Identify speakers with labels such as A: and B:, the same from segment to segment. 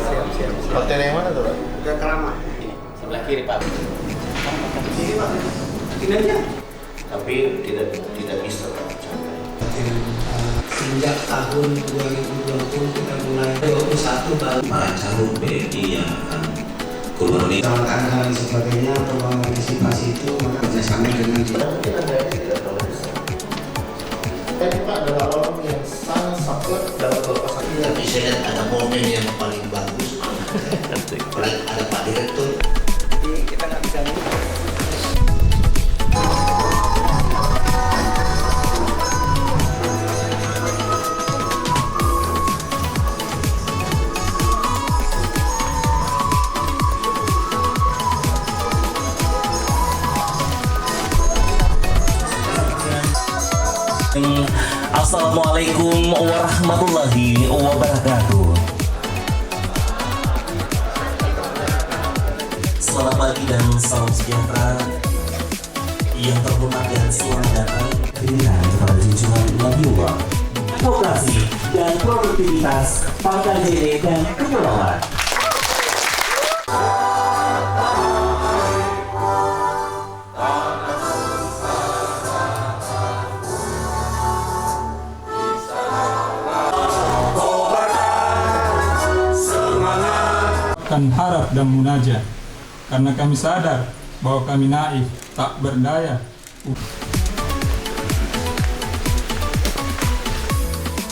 A: Siap.
B: Hotel yang mana tuh, Pak?
A: Ke Keramat.
C: Ini, sebelah kiri Pak.
A: Sini Pak. Sini aja.
C: Tapi tidak bisa Pak.
A: Sejak tahun 2020 kita mulai 21 baru
D: para calon BNI yang akan keluar ini.
A: kecelakaan dan sebagainya untuk mengantisipasi itu maka kerjasama dengan kita.
B: Mungkin Anda tidak terlalu besar. Pak adalah orang yang sangat saklek dalam berpasangan.
D: Tapi saya lihat ada momen yang paling bagus. Apalagi ada Pak Direktur.
A: Jadi kita nggak bisa
E: Assalamualaikum warahmatullahi wabarakatuh. Selamat pagi dan salam sejahtera. Yang terhormat dan selamat datang kepada junjungan Nabiullah, vokasi dan produktivitas Pangkal Jene dan Kepulauan.
F: Harap dan munajat karena kami sadar bahwa kami naif, tak berdaya.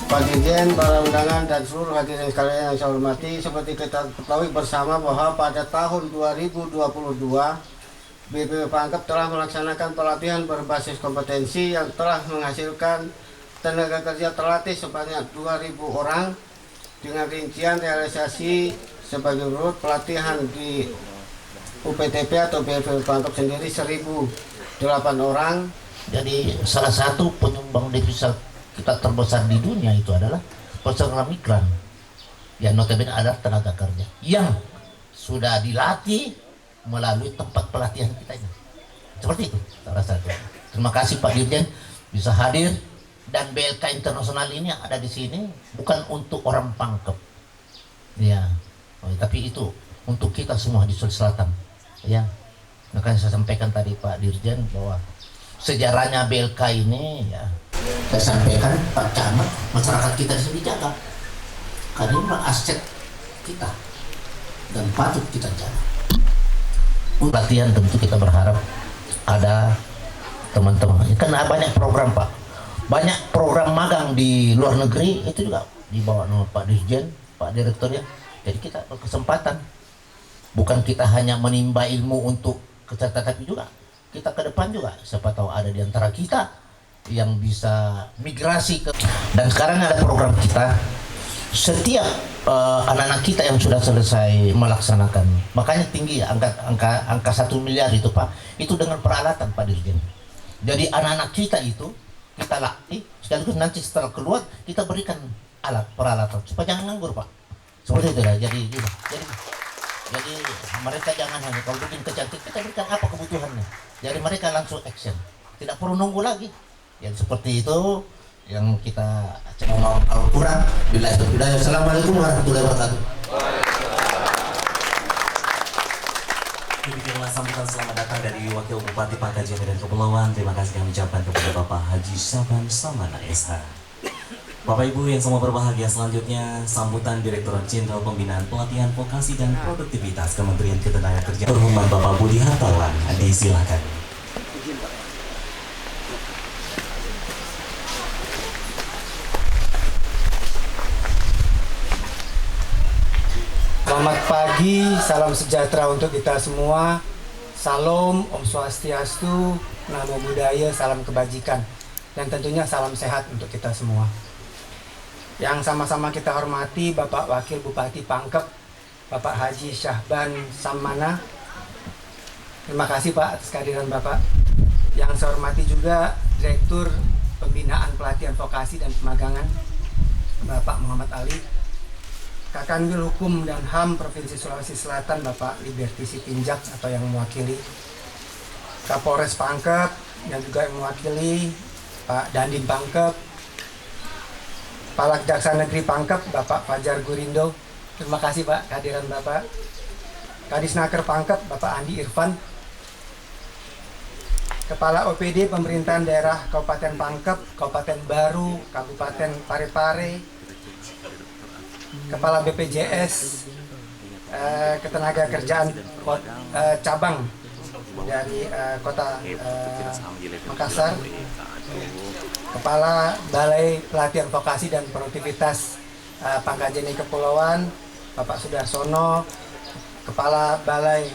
A: Pak Dirjen, para undangan dan seluruh hadirin sekalian yang saya hormati, seperti kita ketahui bersama bahwa pada tahun 2022 BPP Pangkep telah melaksanakan pelatihan berbasis kompetensi yang telah menghasilkan tenaga kerja terlatih sebanyak 2.000 orang dengan rincian realisasi sebagai berikut. Pelatihan di UPTP atau BPP Pangkep sendiri 1.008 orang.
D: Jadi salah satu penyumbang devisa kita terbesar di dunia itu adalah peserta migran. Yang notabene adalah tenaga kerja yang sudah dilatih melalui tempat pelatihan kita ini. Seperti itu salah satu. Terima kasih Pak Dirjen bisa hadir, dan BLK Internasional ini yang ada di sini bukan untuk orang Pangkep. Ya. Tapi itu untuk kita semua di Sulawesi Selatan, ya. Makanya saya sampaikan tadi Pak Dirjen bahwa sejarahnya BLK ini, ya, saya sampaikan Pak Camat, masyarakat kita di sini dijaga karena ini aset kita dan patut kita jaga. Latihan tentu kita berharap ada teman-teman, karena banyak program Pak, banyak program magang di luar negeri itu juga dibawa oleh Pak Dirjen, Pak Direkturnya. Jadi kita berkesempatan, bukan kita hanya menimba ilmu untuk kesehatan, tapi juga kita ke depan juga siapa tahu ada di antara kita yang bisa migrasi ke. Dan sekarang ada program kita, setiap anak-anak kita yang sudah selesai melaksanakan, makanya tinggi ya, angka 1 miliar itu Pak, itu dengan peralatan Pak Dirjen. Jadi anak-anak kita itu kita latih, sekaligus nanti setelah keluar kita berikan alat peralatan supaya jangan nganggur Pak. Seperti itu lah. Jadi mereka jangan hanya kalau bikin kecantik, kita berikan apa kebutuhannya. Jadi mereka langsung action, tidak perlu nunggu lagi. Yang seperti itu yang kita coba Al-Quran. Assalamualaikum warahmatullahi wabarakatuh.
E: Demikianlah sambutan selamat datang dari Wakil Bupati Pangkal Jene dan Kepulauan. Terima kasih kami ucapkan kepada Bapak Haji Syaban Samana SH. Bapak Ibu yang semua berbahagia, selanjutnya sambutan Direktorat Jenderal Pembinaan Pelatihan Vokasi dan Produktivitas Kementerian Ketenagakerjaan. Terhormat Bapak Budi Hartawan, disilakan.
A: Selamat pagi, salam sejahtera untuk kita semua. Salam, Om Swastiastu, Namo Buddhaya, salam kebajikan. Dan tentunya salam sehat untuk kita semua. Yang sama-sama kita hormati Bapak Wakil Bupati Pangkep, Bapak Haji Syaban Samana. Terima kasih Pak atas kehadiran Bapak. Yang saya hormati juga Direktur Pembinaan Pelatihan Vokasi dan Pemagangan, Bapak Muhammad Ali. Kakanwil Hukum dan HAM Provinsi Sulawesi Selatan, Bapak Liberty Sitinjak atau yang mewakili. Kapolres Pangkep yang juga yang mewakili, Pak Dandim Pangkep. Kepala Kejaksaan Negeri Pangkep, Bapak Fajar Gurindo, Terima kasih Pak kehadiran Bapak. Kadisnaker Pangkep Bapak Andi Irfan. Kepala OPD Pemerintahan Daerah Kabupaten Pangkep, Kabupaten Baru, Kabupaten Parepare. Kepala BPJS Ketenagakerjaan cabang dari Kota Makassar. Kepala Balai Pelatihan Vokasi dan Produktivitas Pangkajene Kepulauan Bapak Sudarsono. Kepala Balai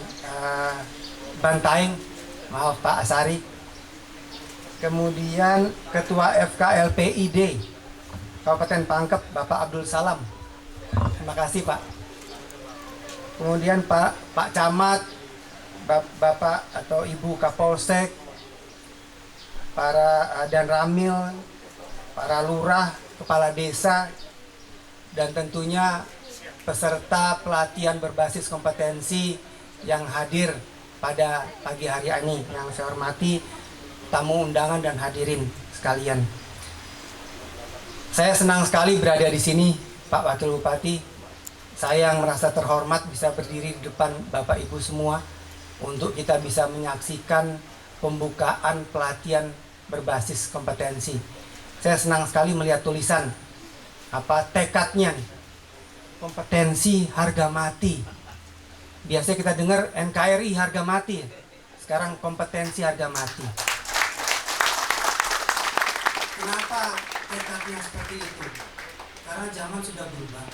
A: Bantaeng, maaf Pak Asari. Kemudian Ketua FKLPID Kabupaten Pangkep Bapak Abdul Salam. Terima kasih Pak. Kemudian Pak Camat, Bapak atau Ibu Kapolsek, para dan Ramil, para lurah, kepala desa, dan tentunya peserta pelatihan berbasis kompetensi yang hadir pada pagi hari ini. Yang saya hormati tamu undangan dan hadirin sekalian. Saya senang sekali berada di sini, Pak Wakil Bupati. Saya yang merasa terhormat bisa berdiri di depan Bapak Ibu semua untuk kita bisa menyaksikan pembukaan pelatihan berbasis kompetensi. Saya senang sekali melihat tulisan tekadnya nih. Kompetensi harga mati. Biasanya kita dengar NKRI harga mati. Sekarang kompetensi harga mati. Kenapa tekadnya seperti itu? Karena zaman sudah berubah.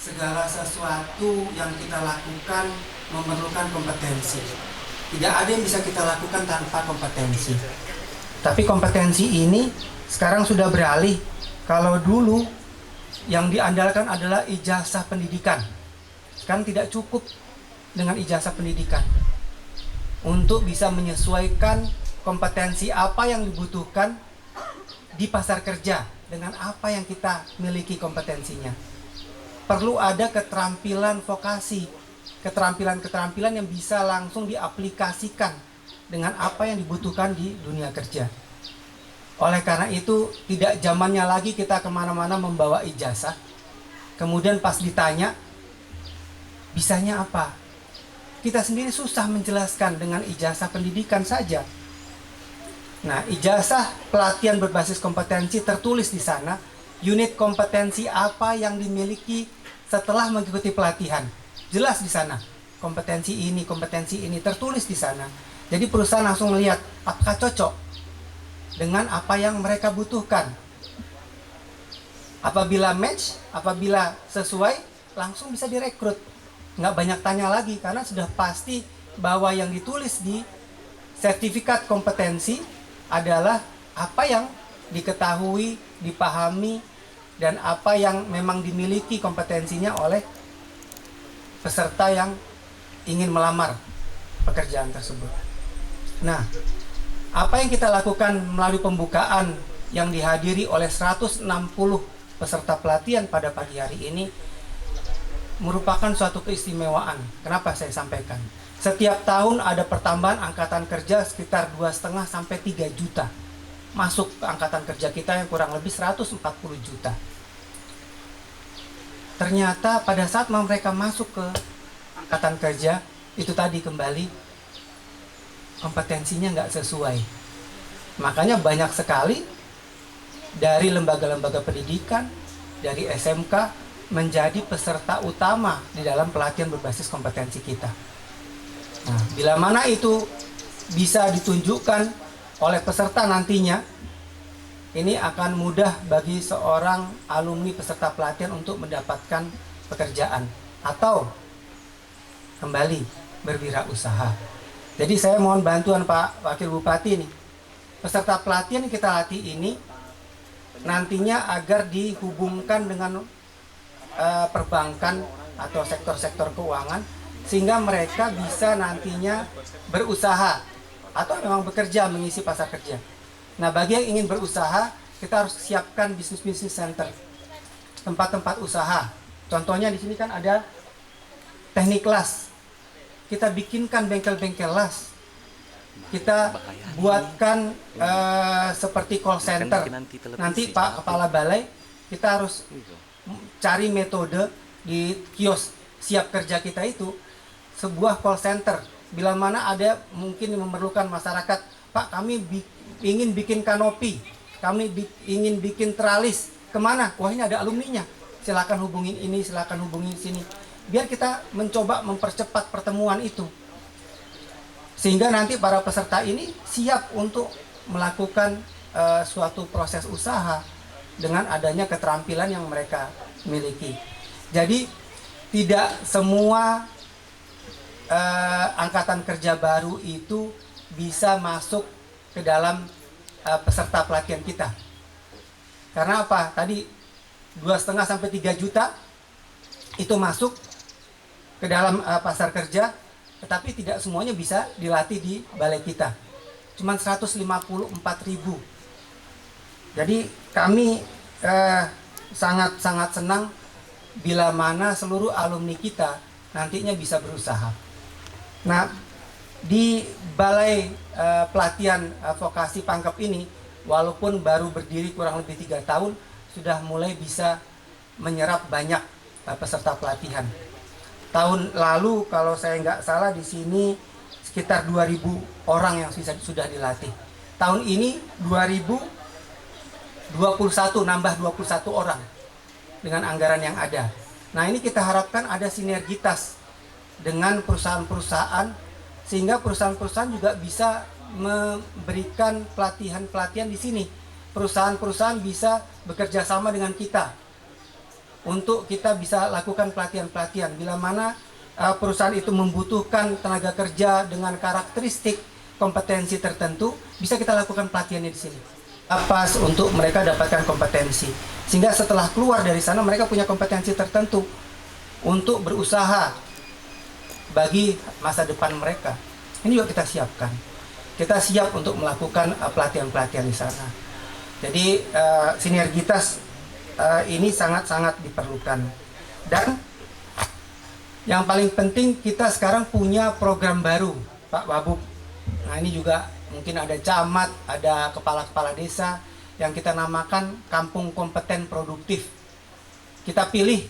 A: Segala sesuatu yang kita lakukan memerlukan kompetensi. Tidak ada yang bisa kita lakukan tanpa kompetensi. Tapi kompetensi ini sekarang sudah beralih. Kalau dulu yang diandalkan adalah ijazah pendidikan. Sekarang tidak cukup dengan ijazah pendidikan. Untuk bisa menyesuaikan kompetensi apa yang dibutuhkan di pasar kerja dengan apa yang kita miliki kompetensinya. Perlu ada keterampilan vokasi, keterampilan-keterampilan yang bisa langsung diaplikasikan dengan apa yang dibutuhkan di dunia kerja. Oleh karena itu, tidak zamannya lagi kita kemana-mana membawa ijazah. Kemudian pas ditanya, bisanya apa? Kita sendiri susah menjelaskan dengan ijazah pendidikan saja. Nah, ijazah pelatihan berbasis kompetensi tertulis di sana, unit kompetensi apa yang dimiliki setelah mengikuti pelatihan. Jelas di sana, kompetensi ini tertulis di sana. Jadi perusahaan langsung melihat apakah cocok dengan apa yang mereka butuhkan. Apabila match, apabila sesuai, langsung bisa direkrut. Nggak banyak tanya lagi karena sudah pasti bahwa yang ditulis di sertifikat kompetensi adalah apa yang diketahui, dipahami, dan apa yang memang dimiliki kompetensinya oleh peserta yang ingin melamar pekerjaan tersebut. Nah, apa yang kita lakukan melalui pembukaan yang dihadiri oleh 160 peserta pelatihan pada pagi hari ini merupakan suatu keistimewaan. Kenapa saya sampaikan? Setiap tahun ada pertambahan angkatan kerja sekitar 2,5 sampai 3 juta. Masuk ke angkatan kerja kita yang kurang lebih 140 juta. Ternyata pada saat mereka masuk ke angkatan kerja, itu tadi kembali kompetensinya nggak sesuai. Makanya banyak sekali dari lembaga-lembaga pendidikan, dari SMK, menjadi peserta utama di dalam pelatihan berbasis kompetensi kita. Nah, bila mana itu bisa ditunjukkan oleh peserta nantinya, ini akan mudah bagi seorang alumni peserta pelatihan untuk mendapatkan pekerjaan atau kembali berwirausaha. Jadi saya mohon bantuan Pak Wakil Bupati nih. Peserta pelatihan yang kita latih ini nantinya agar dihubungkan dengan perbankan atau sektor-sektor keuangan sehingga mereka bisa nantinya berusaha atau memang bekerja mengisi pasar kerja. Nah, bagi yang ingin berusaha, kita harus siapkan bisnis center, tempat-tempat usaha. Contohnya di sini kan ada teknik las. Kita bikinkan bengkel-bengkel las. Kita buatkan seperti call center. Nanti Pak Kepala Balai, kita harus cari metode di kios siap kerja kita itu sebuah call center. Bila mana ada mungkin yang memerlukan masyarakat, Pak kami ingin bikin kanopi, kami ingin bikin teralis, kemana? Wah ini ada alumninya, silakan hubungin ini, silakan hubungin sini. Biar kita mencoba mempercepat pertemuan itu. Sehingga nanti para peserta ini siap untuk melakukan suatu proses usaha dengan adanya keterampilan yang mereka miliki. Jadi tidak semua angkatan kerja baru itu bisa masuk ke dalam peserta pelatihan kita. Karena apa? Tadi 2,5 sampai 3 juta itu masuk ke dalam pasar kerja, tetapi tidak semuanya bisa dilatih di balai kita. Cuman 154.000. Jadi kami sangat senang bila mana seluruh alumni kita nantinya bisa berusaha. Nah, di balai pelatihan vokasi Pangkep ini, walaupun baru berdiri kurang lebih 3 tahun, sudah mulai bisa menyerap banyak peserta pelatihan. Tahun lalu kalau saya nggak salah di sini sekitar 2.000 orang yang sudah dilatih. Tahun ini 2021 nambah 21 orang dengan anggaran yang ada. Nah ini kita harapkan ada sinergitas dengan perusahaan-perusahaan sehingga perusahaan-perusahaan juga bisa memberikan pelatihan-pelatihan di sini. Perusahaan-perusahaan bisa bekerja sama dengan kita untuk kita bisa lakukan pelatihan-pelatihan. Bila mana perusahaan itu membutuhkan tenaga kerja dengan karakteristik kompetensi tertentu, bisa kita lakukan pelatihannya di sini. Pas untuk mereka dapatkan kompetensi, sehingga setelah keluar dari sana mereka punya kompetensi tertentu untuk berusaha bagi masa depan mereka. Ini juga kita siapkan. Kita siap untuk melakukan pelatihan-pelatihan di sana. Jadi sinergitas ini sangat-sangat diperlukan. Dan yang paling penting kita sekarang punya program baru, Pak Wabub. Nah ini juga mungkin ada camat, ada kepala-kepala desa yang kita namakan Kampung Kompeten Produktif. Kita pilih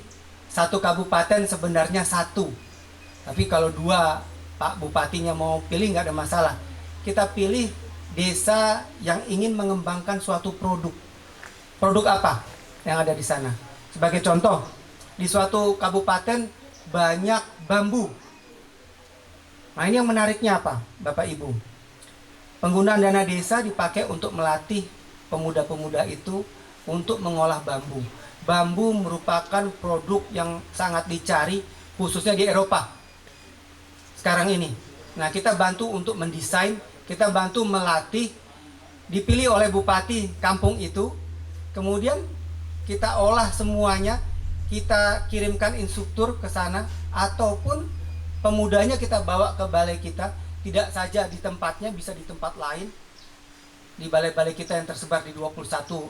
A: satu kabupaten sebenarnya satu, tapi kalau 2 Pak Bupatinya mau pilih nggak ada masalah. Kita pilih desa yang ingin mengembangkan suatu produk. Produk apa yang ada di sana? Sebagai contoh, di suatu kabupaten banyak bambu. Nah ini yang menariknya apa, Bapak Ibu? Penggunaan dana desa dipakai untuk melatih pemuda-pemuda itu untuk mengolah bambu. Bambu merupakan produk yang sangat dicari khususnya di Eropa sekarang ini. Nah kita bantu untuk mendesain, kita bantu melatih, dipilih oleh bupati kampung itu, kemudian kita olah semuanya, kita kirimkan instruktur ke sana, ataupun pemudanya kita bawa ke balai kita, tidak saja di tempatnya, bisa di tempat lain, di balai-balai kita yang tersebar di 21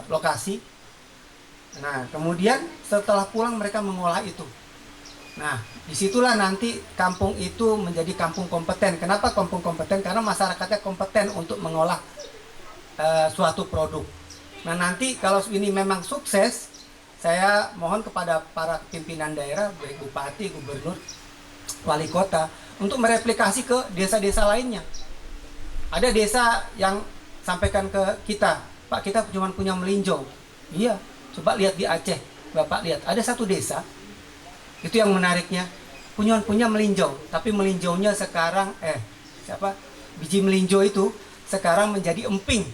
A: lokasi. Nah, kemudian setelah pulang mereka mengolah itu. Nah, disitulah nanti kampung itu menjadi kampung kompeten. Kenapa kampung kompeten? Karena masyarakatnya kompeten untuk mengolah suatu produk. Nah, nanti kalau ini memang sukses, saya mohon kepada para pimpinan daerah, baik bupati, gubernur, wali kota, untuk mereplikasi ke desa-desa lainnya. Ada desa yang sampaikan ke kita, Pak kita cuma punya melinjo. Iya, coba lihat di Aceh, Bapak lihat, ada satu desa, itu yang menariknya, punya melinjo, tapi melinjonya sekarang, biji melinjo itu sekarang menjadi emping,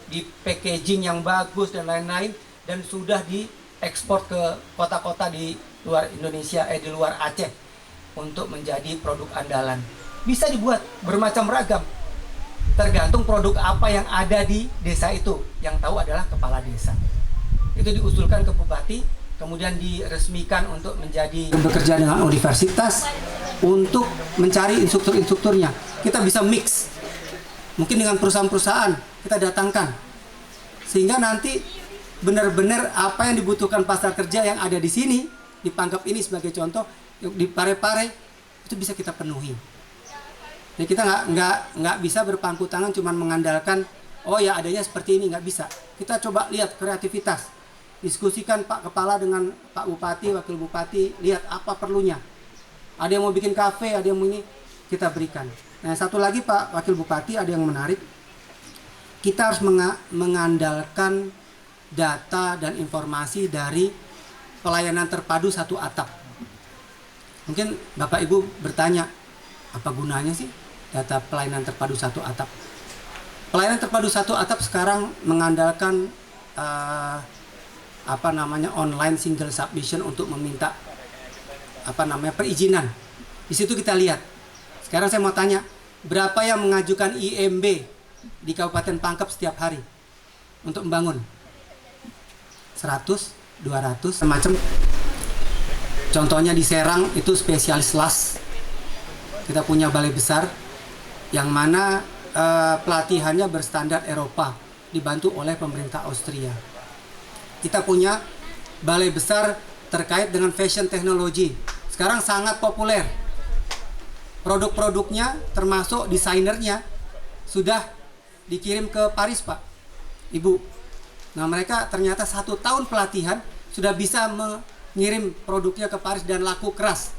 A: di packaging yang bagus dan lain-lain, dan sudah diekspor ke kota-kota di luar Indonesia, di luar Aceh, untuk menjadi produk andalan. Bisa dibuat bermacam ragam, tergantung produk apa yang ada di desa itu. Yang tahu adalah kepala desa. Itu diusulkan ke bupati, kemudian diresmikan untuk menjadi bekerja dengan universitas untuk mencari instruktur-instrukturnya. Kita bisa mix, mungkin dengan perusahaan-perusahaan kita datangkan, sehingga nanti benar-benar apa yang dibutuhkan pasar kerja yang ada di sini, di Pangkep ini sebagai contoh, di Pare-Pare itu bisa kita penuhi. Jadi kita nggak bisa berpangku tangan cuman mengandalkan oh ya adanya seperti ini, nggak bisa. Kita coba lihat kreativitas. diskusikan Pak Kepala dengan Pak Bupati, Wakil Bupati, lihat apa perlunya. Ada yang mau bikin kafe, ada yang mau ini, kita berikan. Nah, satu lagi Pak Wakil Bupati, ada yang menarik. Kita harus mengandalkan data dan informasi dari pelayanan terpadu satu atap. Mungkin Bapak Ibu bertanya, apa gunanya sih data pelayanan terpadu satu atap? Pelayanan terpadu satu atap sekarang mengandalkan online single submission untuk meminta perizinan. Di situ kita lihat. Sekarang saya mau tanya, berapa yang mengajukan IMB di Kabupaten Pangkep setiap hari untuk membangun? 100, 200, semacam. Contohnya di Serang itu spesialis las. Kita punya balai besar yang mana pelatihannya berstandar Eropa, dibantu oleh pemerintah Austria. Kita punya balai besar terkait dengan fashion technology. Sekarang sangat populer. Produk-produknya termasuk desainernya sudah dikirim ke Paris, Pak, Ibu. Nah, mereka ternyata 1 tahun pelatihan sudah bisa mengirim produknya ke Paris dan laku keras.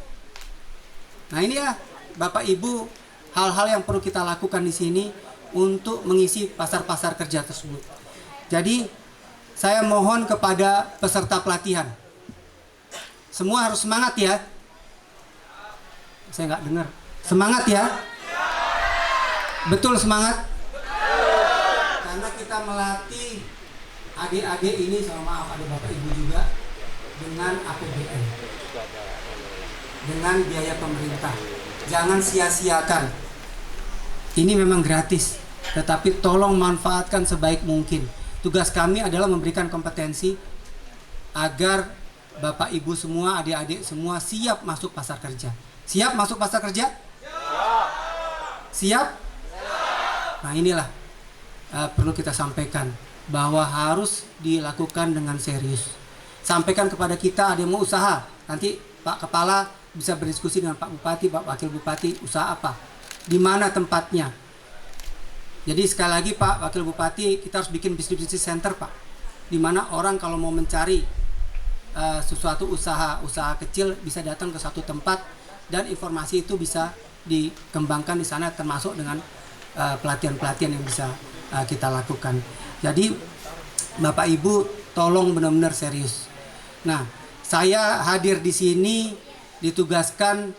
A: Nah, ini ya Bapak Ibu, hal-hal yang perlu kita lakukan di sini untuk mengisi pasar-pasar kerja tersebut. Jadi, saya mohon kepada peserta pelatihan, semua harus semangat ya. Saya nggak dengar. Semangat ya. Betul semangat. Karena kita melatih adik-adik ini, sama maaf ada Bapak Ibu juga, dengan APBN, dengan biaya pemerintah. Jangan sia-siakan. Ini memang gratis, tetapi tolong manfaatkan sebaik mungkin. Tugas kami adalah memberikan kompetensi agar Bapak Ibu semua, adik-adik semua siap masuk pasar kerja. Siap masuk pasar kerja? Siap? Nah, inilah perlu kita sampaikan bahwa harus dilakukan dengan serius. Sampaikan kepada kita, ada yang mau usaha, nanti Pak Kepala bisa berdiskusi dengan Pak Bupati, Pak Wakil Bupati, usaha apa, di mana tempatnya. Jadi sekali lagi Pak Wakil Bupati, kita harus bikin bisnis center, Pak, di mana orang kalau mau mencari sesuatu usaha kecil bisa datang ke satu tempat dan informasi itu bisa dikembangkan di sana, termasuk dengan pelatihan-pelatihan yang bisa kita lakukan. Jadi Bapak Ibu tolong benar-benar serius. Nah, saya hadir di sini ditugaskan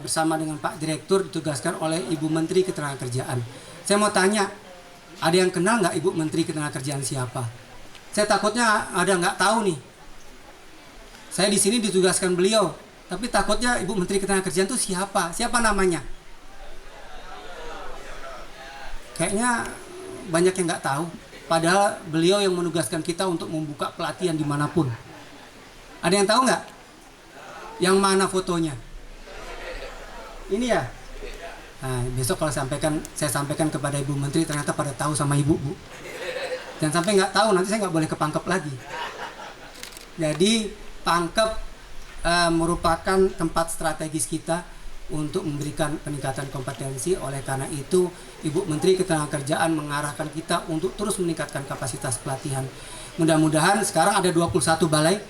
A: bersama dengan Pak Direktur, ditugaskan oleh Ibu Menteri Ketenagakerjaan. Saya mau tanya, ada yang kenal nggak Ibu Menteri Ketenagakerjaan siapa? Saya takutnya ada nggak tahu nih. Saya di sini ditugaskan beliau, tapi takutnya Ibu Menteri Ketenagakerjaan itu siapa? Siapa namanya? Kayaknya banyak yang nggak tahu. Padahal beliau yang menugaskan kita untuk membuka pelatihan dimanapun. Ada yang tahu nggak? Yang mana fotonya? Ini ya. Nah, besok kalau saya sampaikan kepada Ibu Menteri, ternyata pada tahu sama Ibu, Bu. Jangan sampai nggak tahu, nanti saya nggak boleh ke Pangkep lagi. Jadi Pangkep merupakan tempat strategis kita untuk memberikan peningkatan kompetensi. Oleh karena itu, Ibu Menteri Ketenagakerjaan mengarahkan kita untuk terus meningkatkan kapasitas pelatihan. Mudah-mudahan sekarang ada 21 balai,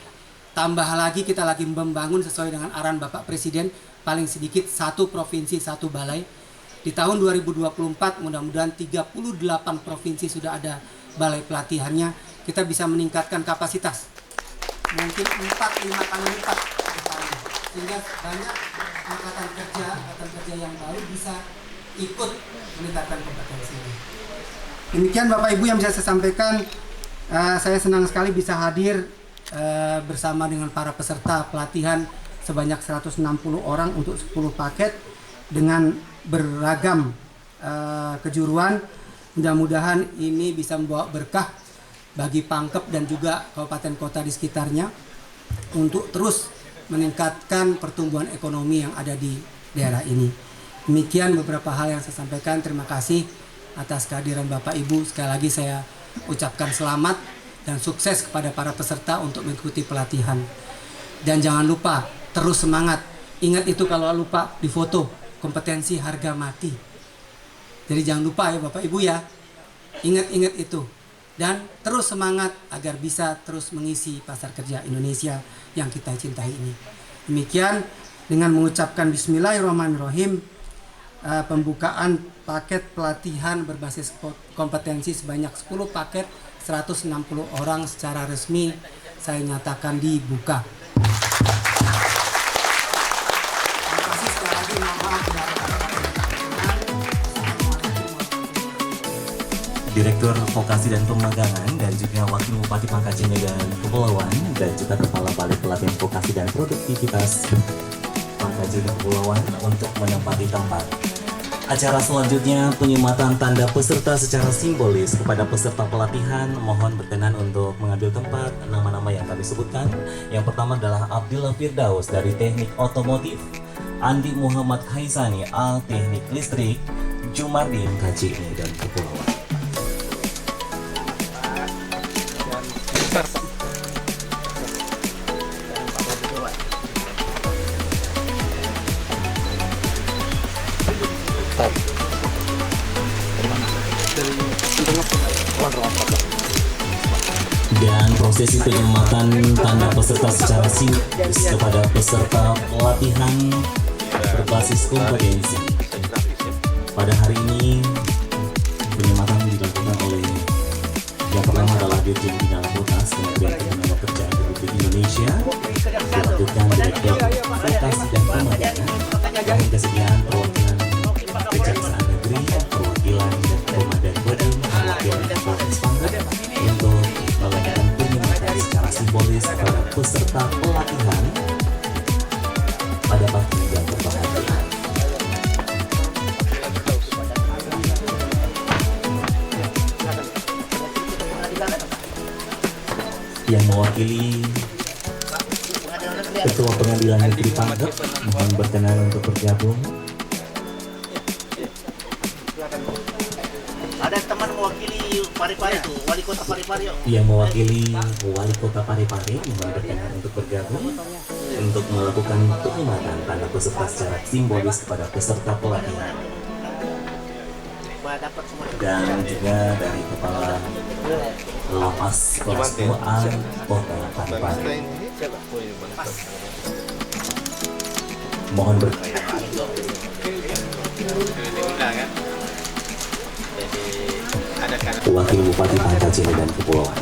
A: tambah lagi kita lagi membangun sesuai dengan arahan Bapak Presiden, paling sedikit 1 provinsi 1 balai. Di tahun 2024 mudah-mudahan 38 provinsi sudah ada balai pelatihannya. Kita bisa meningkatkan kapasitas mungkin 4-5 kali lipat, sehingga banyak angkatan kerja yang baru bisa ikut meningkatkan kompetensinya. Demikian Bapak Ibu yang bisa saya sampaikan. Saya senang sekali bisa hadir bersama dengan para peserta pelatihan sebanyak 160 orang untuk 10 paket dengan beragam kejuruan. Mudah-mudahan ini bisa membawa berkah bagi Pangkep dan juga kabupaten kota di sekitarnya untuk terus meningkatkan pertumbuhan ekonomi yang ada di daerah ini. Demikian beberapa hal yang saya sampaikan. Terima kasih atas kehadiran Bapak Ibu. Sekali lagi saya ucapkan selamat dan sukses kepada para peserta untuk mengikuti pelatihan. Dan jangan lupa terus semangat. Ingat itu, kalau lupa difoto, kompetensi harga mati. Jadi jangan lupa ya Bapak Ibu ya. Ingat itu. dan terus semangat agar bisa terus mengisi pasar kerja Indonesia yang kita cintai ini. Demikian, dengan mengucapkan Bismillahirrahmanirrahim, pembukaan paket pelatihan berbasis kompetensi sebanyak 10 paket 160 orang secara resmi saya nyatakan dibuka. Terima kasih sekali lagi, mohon maaf.
E: Direktur Vokasi dan Pemagangan dan juga Wakil Bupati Pangkajene Medan Kepulauan dan juga Kepala Balai Pelatihan Vokasi dan Produktivitas Pangkajene Kepulauan untuk menempati tempat. Acara selanjutnya penyematan tanda peserta secara simbolis kepada peserta pelatihan. Mohon berkenan untuk mengambil tempat. Nama-nama yang kami sebutkan, yang pertama adalah Abdullah Firdaus dari Teknik Otomotif, Andi Muhammad Haisani A Teknik Listrik, Jumardin KJI dan Kepulauan. Dan prosesi penyematan tanda peserta secara simbolis kepada peserta pelatihan berbasis kompetensi. Pada hari ini penyematan dilakukan oleh yang pertama adalah Dirjen Bina Lakutas Kementerian Ketenagakerjaan Republik Indonesia, dilakukan Direktur Vokasi dan Pemagangan, dan kesediaan perwakilan Kejaksaan Negeri, perwakilan Komandan Kodim, perwakilan Polres Pangkep untuk melakukan penyematan secara simbolis kepada peserta pelatihan pada pagi yang berbahagia. Yang mewakili Ketua Pengadilan Negeri Pangkep, mohon berkenan untuk bergabung.
C: Ada teman mewakili Parepare tuh, wali kota Parepare.
E: Yang mewakili Wali Kota Parepare, mohon berkenan untuk bergabung untuk melakukan penyematan tanda peserta secara simbolis kepada peserta pelatihan. Dan juga dari Kepala Lapas Kelas 2A Kota Parepare. Mohon berkenan. Wakil Bupati Pangkajene dan Kepulauan.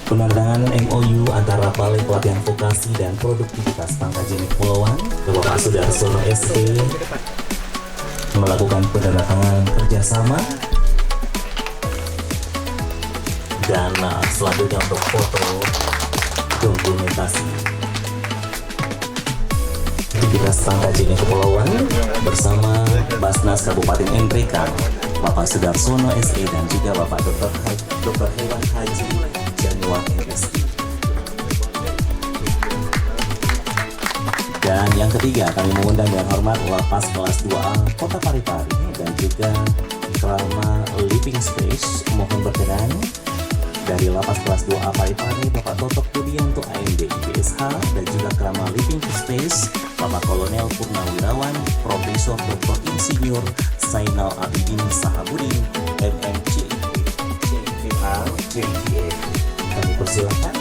E: Penandatangan MOU antara Balai Pelatihan Vokasi dan Produktivitas Pangkajene Kepulauan ke Bapak Sudarsono ST melakukan penandatangan kerjasama. Dan selanjutnya untuk foto dokumentasi aktivitas Pangkajene Kepulauan bersama Basnas Kabupaten NTK, Bapak Sudarsono SE dan juga Bapak Dr. Hewan Haji Januar MSI. Dan yang ketiga, kami mengundang dengan hormat Lapas Kelas 2A Kota Parepare dan juga Krama Living Space. Mohon berkenan dari Lapas Kelas 2A Parepare Bapak Totok Budianto AMD IPSH dan juga Krama Living Space Bapak Kolonel Purnawirawan Profesor Dr. Insinyur Zainal Abidin Sahabudin MMC CPA JDA. Kami persilakan.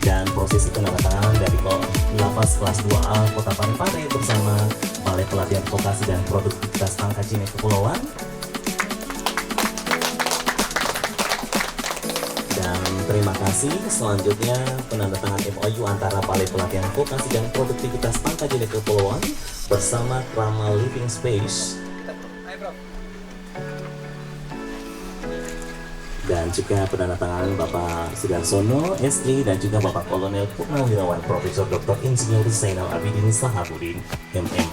E: Dan prosesi penandatanganan dari Lapas Kelas 2A Kota Parepare bersama Balai Pelatihan Vokasi dan Produktivitas Pangkajene Kepulauan. Dan terima kasih. Selanjutnya penandatangan MOU antara Balai Pelatihan Vokasi dan Produktivitas Pangkajene Kepulauan bersama Krama Living Space. Dan juga penandatangan Bapak Sudarsono SE dan juga Bapak Kolonel Purnawirawan Profesor Dr. Insinyur Zainal Abidin Sahabudin MM.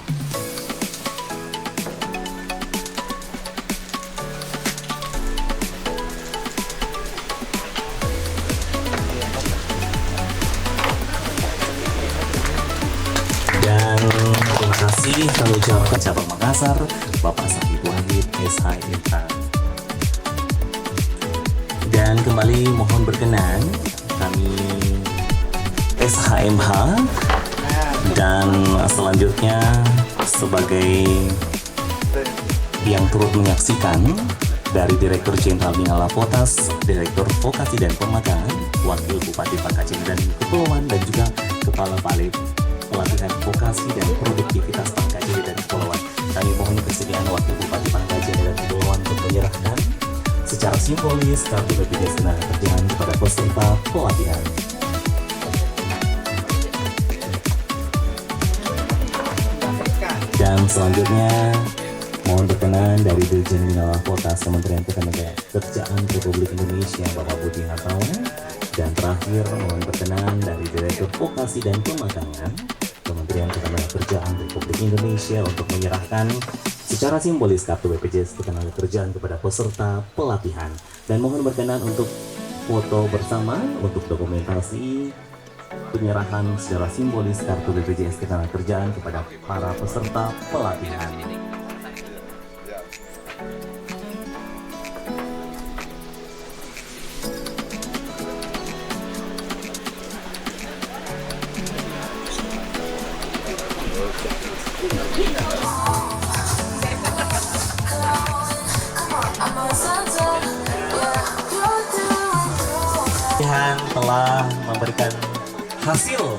E: Dan terima kasih kami ucapkan cabang Makassar Bapak Sahib Wahid SHMH. Dan kembali mohon berkenan kami SHMH dan selanjutnya sebagai yang turut menyaksikan dari Direktur Jenderal Minala Potas, Direktur Vokasi dan Pemagangan, Wakil Bupati Pangkajene dan Kepulauan, dan juga Kepala Balai Pelatihan Vokasi dan Produktivitas Pangkajene dan Kepulauan. Kami mohon kesediaan Wakil Bupati Pangkajene dan Kepulauan untuk menyerahkan secara simbolis kartu BPJS Ketenagakerjaan kepada peserta pelatihan. Dan selanjutnya mohon berkenan dari Dirjen Minala Potas Kementerian Ketenagakerjaan Republik Indonesia Bapak Budi Hartono, dan terakhir mohon berkenan dari Direktur Vokasi dan Pemagangan Kementerian Ketenagakerjaan Republik Indonesia untuk menyerahkan secara simbolis kartu BPJS Ketenagakerjaan kepada peserta pelatihan. Dan mohon berkenan untuk foto bersama untuk dokumentasi penyerahan secara simbolis kartu BPJS Ketenagakerjaan kepada para peserta pelatihan. Pelatihan telah memberikan hasil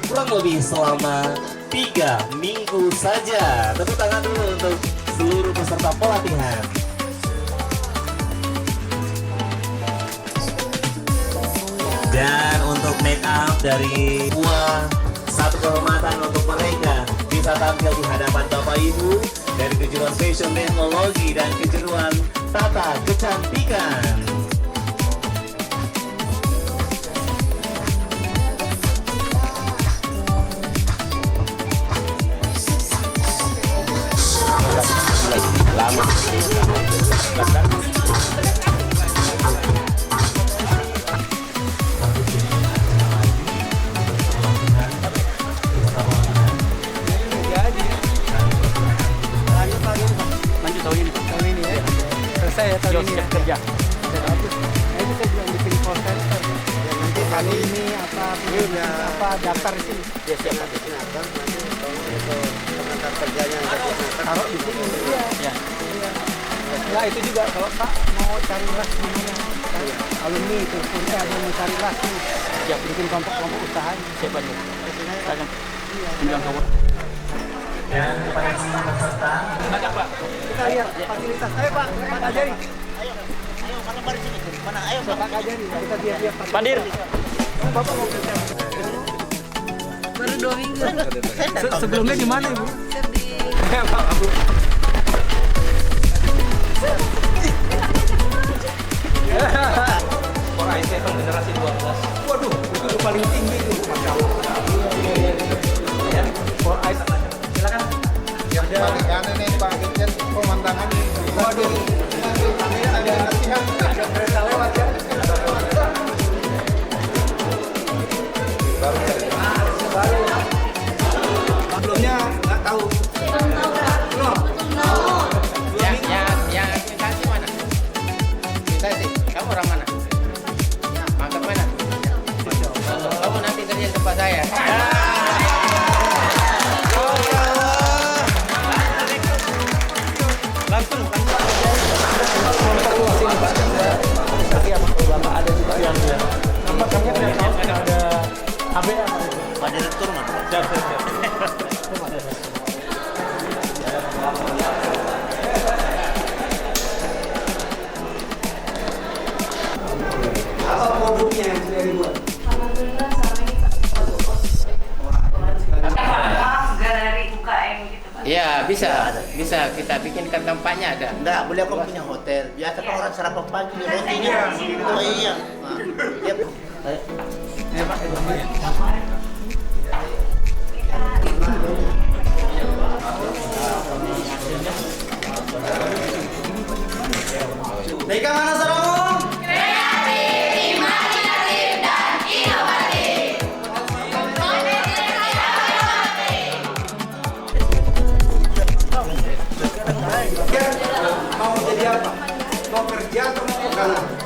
E: kurang lebih selama 3 minggu saja. Tepuk tangan dulu untuk seluruh peserta pelatihan. Dan untuk make up dari satu kehormatan untuk mereka bisa tampil di hadapan Bapak Ibu dari kejuruan Fashion Teknologi dan kejuruan Tata Kecantikan.
A: Selesai ya tahun ini ya. Kerja. Bagus. Nah, itu saya bilang bikin call center. Nanti kali ini apa daftar di sini. Ya siapa di sini apa? Nanti pengantar kerjanya taruh di sini. Iya. Nah itu juga kalau Pak mau cari ras di mana? Alumni itu kita mau cari ras nih. Ya bikin kelompok usaha. Siapa nih? Saya bilang kawan.
E: Dan kepada semua peserta,
A: Kita lihat fasilitas. Ayo Pak, Pak Kajari.
C: Ayo, mana mari sini. Mana? Ayo,
A: Pak Kajari. Kita lihat
G: Pandir.
A: Bapak mau kerja.
H: Baru 2 minggu.
A: Sebelumnya di mana Ibu?
G: Orang IT itu generasi 12.
A: Waduh, itu paling tinggi itu.
G: Silakan.
B: Bagaimana nih Pak Dirjen pemandangan ini?
A: Waduh, ada latihan, ada kereta lewat ya. Baru. Sebelumnya nggak tahu.
G: Yang administrasi mana? Administrasi. Kamu orang mana? Mangkap mana? Kamu nanti kerja di tempat saya. Langsung.
A: Tapi apa ulama ada juga yang namanya ada AB
C: Pak Direktur mana?
G: Siap.
A: apa produknya yang sudah dibuat?
H: Alhamdulillah selama ini galeri UKM gitu Pak.
G: Iya, bisa kita bikinkan tempatnya ada.
C: Enggak, beliau kan punya hotel. Biasa kan orang sarapan pagi di rotinya. Oh iya.
A: Mega mana saranmu?
H: Kreatif, imajinatif, dan inovatif.
A: Mau jadi apa? Mau kerja atau mau ke kanan?